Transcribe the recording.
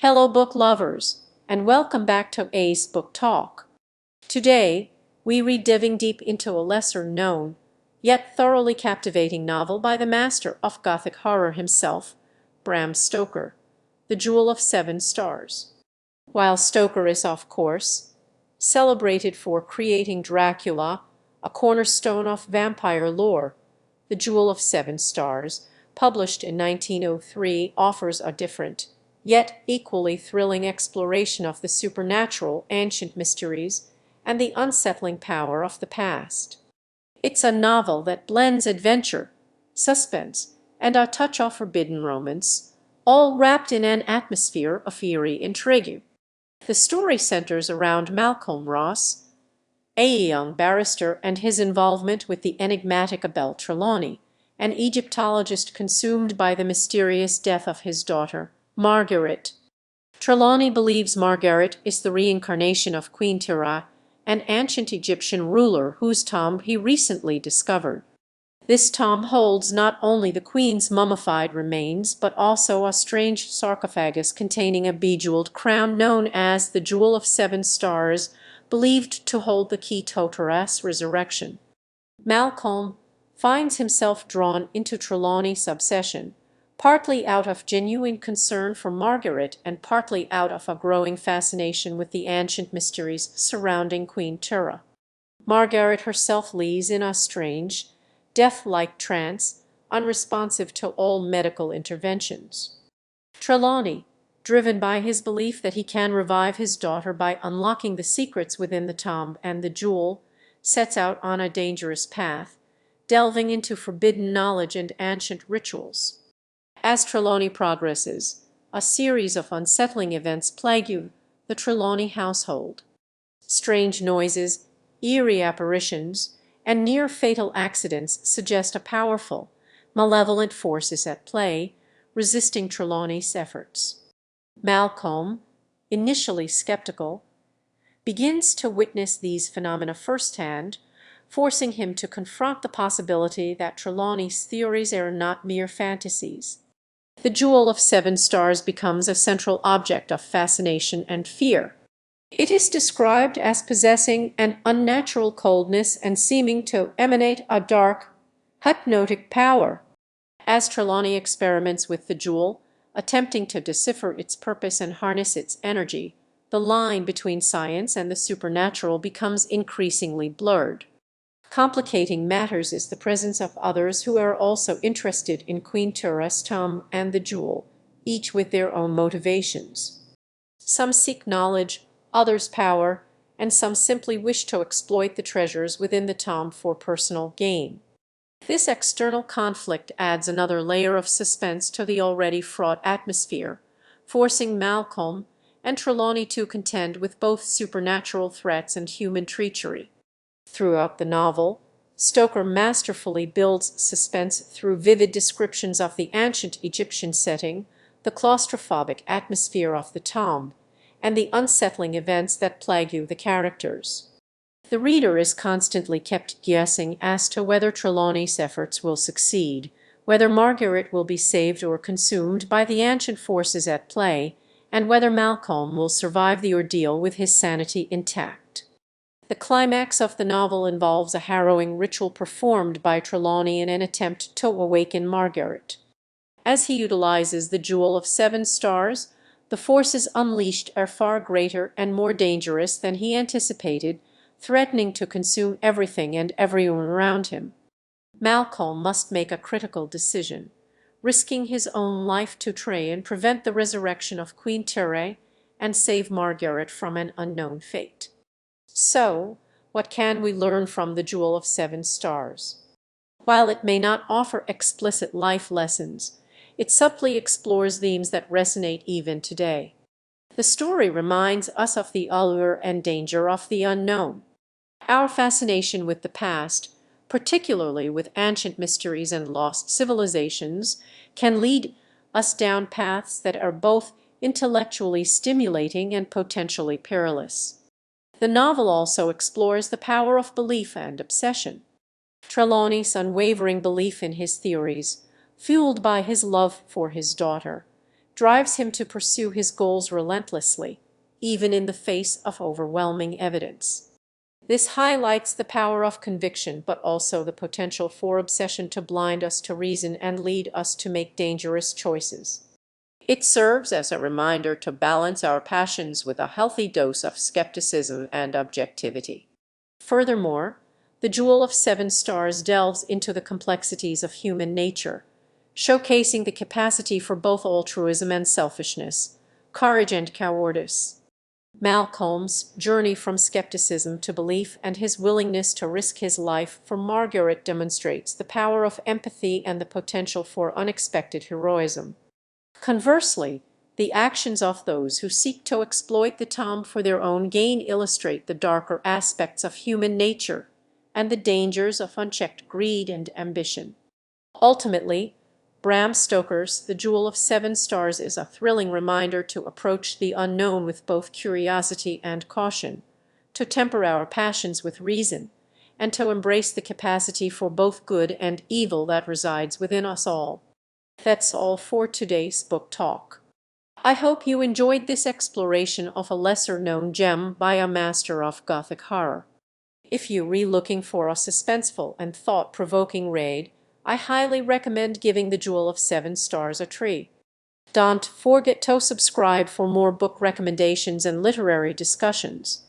Hello, book lovers, and welcome back to A's Book Talk. Today, we read diving deep into a lesser-known, yet thoroughly captivating novel by the master of Gothic horror himself, Bram Stoker, The Jewel of Seven Stars. While Stoker is, of course, celebrated for creating Dracula, a cornerstone of vampire lore, The Jewel of Seven Stars, published in 1903, offers a different, yet equally thrilling exploration of the supernatural, ancient mysteries, and the unsettling power of the past. It's a novel that blends adventure, suspense, and a touch of forbidden romance, all wrapped in an atmosphere of eerie intrigue. The story centers around Malcolm Ross, a young barrister, and his involvement with the enigmatic Abel Trelawney, an Egyptologist consumed by the mysterious death of his daughter, Margaret. Trelawney believes Margaret is the reincarnation of Queen Tira, an ancient Egyptian ruler whose tomb he recently discovered. This tomb holds not only the queen's mummified remains, but also a strange sarcophagus containing a bejeweled crown known as the Jewel of Seven Stars, believed to hold the key to Tira's resurrection. Malcolm finds himself drawn into Trelawney's obsession, partly out of genuine concern for Margaret and partly out of a growing fascination with the ancient mysteries surrounding Queen Tira. Margaret herself lies in a strange, death-like trance, unresponsive to all medical interventions. Trelawney, driven by his belief that he can revive his daughter by unlocking the secrets within the tomb and the jewel, sets out on a dangerous path, delving into forbidden knowledge and ancient rituals. As Trelawney progresses, a series of unsettling events plague the Trelawney household. Strange noises, eerie apparitions, and near-fatal accidents suggest a powerful, malevolent force is at play, resisting Trelawney's efforts. Malcolm, initially skeptical, begins to witness these phenomena firsthand, forcing him to confront the possibility that Trelawney's theories are not mere fantasies. The Jewel of Seven Stars becomes a central object of fascination and fear. It is described as possessing an unnatural coldness and seeming to emanate a dark, hypnotic power. As Trelawney experiments with the jewel, attempting to decipher its purpose and harness its energy, the line between science and the supernatural becomes increasingly blurred. Complicating matters is the presence of others who are also interested in Queen Tira's tomb and the jewel, each with their own motivations. Some seek knowledge, others power, and some simply wish to exploit the treasures within the tomb for personal gain. This external conflict adds another layer of suspense to the already fraught atmosphere, forcing Malcolm and Trelawney to contend with both supernatural threats and human treachery. Throughout the novel, Stoker masterfully builds suspense through vivid descriptions of the ancient Egyptian setting, the claustrophobic atmosphere of the tomb, and the unsettling events that plague the characters. The reader is constantly kept guessing as to whether Trelawney's efforts will succeed, whether Margaret will be saved or consumed by the ancient forces at play, and whether Malcolm will survive the ordeal with his sanity intact. The climax of the novel involves a harrowing ritual performed by Trelawney in an attempt to awaken Margaret. As he utilizes the Jewel of Seven Stars, the forces unleashed are far greater and more dangerous than he anticipated, threatening to consume everything and everyone around him. Malcolm must make a critical decision, risking his own life to try and prevent the resurrection of Queen Tira and save Margaret from an unknown fate. So, what can we learn from the Jewel of Seven Stars? While it may not offer explicit life lessons, it subtly explores themes that resonate even today. The story reminds us of the allure and danger of the unknown. Our fascination with the past, particularly with ancient mysteries and lost civilizations, can lead us down paths that are both intellectually stimulating and potentially perilous. The novel also explores the power of belief and obsession. Trelawney's unwavering belief in his theories, fueled by his love for his daughter, drives him to pursue his goals relentlessly, even in the face of overwhelming evidence. This highlights the power of conviction, but also the potential for obsession to blind us to reason and lead us to make dangerous choices. It serves as a reminder to balance our passions with a healthy dose of skepticism and objectivity. Furthermore, the Jewel of Seven Stars delves into the complexities of human nature, showcasing the capacity for both altruism and selfishness, courage and cowardice. Malcolm's journey from skepticism to belief and his willingness to risk his life for Margaret demonstrates the power of empathy and the potential for unexpected heroism. Conversely, the actions of those who seek to exploit the Tom for their own gain illustrate the darker aspects of human nature and the dangers of unchecked greed and ambition. Ultimately, Bram Stoker's The Jewel of Seven Stars is a thrilling reminder to approach the unknown with both curiosity and caution, to temper our passions with reason, and to embrace the capacity for both good and evil that resides within us all. That's all for today's book talk. I hope you enjoyed this exploration of a lesser-known gem by a master of Gothic horror. If you're looking for a suspenseful and thought-provoking read, I highly recommend giving The Jewel of Seven Stars a try. Don't forget to subscribe for more book recommendations and literary discussions.